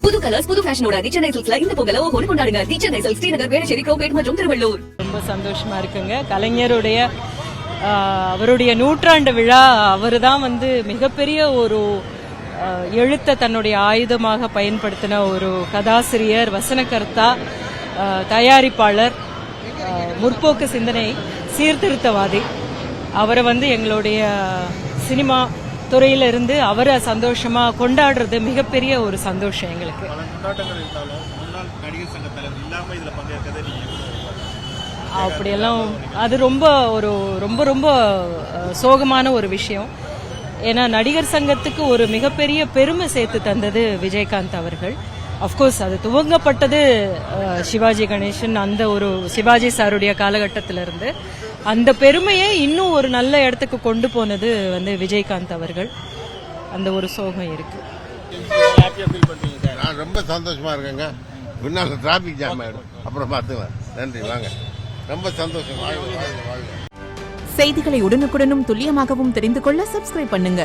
புது கலர்ஸ் புது ஃபேஷனோட தி சென்னை சில்க்ஸ்ல இந்த பொங்கலை ஓஹோன்னு கொண்டாடுங்க. தி சென்னை சில்க்ஸ், ஸ்ரீநகர், வேளச்சேரி, கோபேட் மற்றும் திருவள்ளூர். ரொம்ப சந்தோஷமா இருக்குங்க. கலைஞருடைய அவருடைய நூற்றாண்டு விழா. அவர் தான் மிகப்பெரிய ஒரு எழுத்தை தன்னுடைய ஆயுதமாக பயன்படுத்தின ஒரு கதாசிரியர், வசனகர்த்தா, தயாரிப்பாளர், முற்போக்கு சிந்தனை சீர்திருத்தவாதி. அவரை எங்களுடைய சினிமா துறையிலிருந்து அவரை சந்தோஷமா கொண்டாடுறது மிகப்பெரிய ஒரு சந்தோஷம் எங்களுக்கு. அப்படியெல்லாம் அது ரொம்ப ரொம்ப சோகமான ஒரு விஷயம். ஏன்னா நடிகர் சங்கத்துக்கு ஒரு மிகப்பெரிய பெருமை சேர்த்து தந்தது விஜயகாந்த் அவர்கள். அஃப்கோர்ஸ் அது துவங்கப்பட்டது சிவாஜி கணேசன், அந்த ஒரு சிவாஜி சாருடைய காலகட்டத்திலிருந்து. அந்த பெருமையை இன்னும் ஒரு நல்ல இடத்துக்கு கொண்டு போனது விஜயகாந்த் அவர்கள். அந்த ஒரு சோகம் இருக்கு. நான் ரொம்ப சந்தோஷமா இருக்கேங்க. முன்னால டிராபிக் ஜாம் ஆயிடும், அப்புறம் பார்த்துக்கலாம். நன்றி, வாங்க. ரொம்ப சந்தோஷம். செய்திகளை உடனுக்குடனும் துல்லியமாகவும் தெரிந்து கொள்ள சப்ஸ்கிரைப் பண்ணுங்க.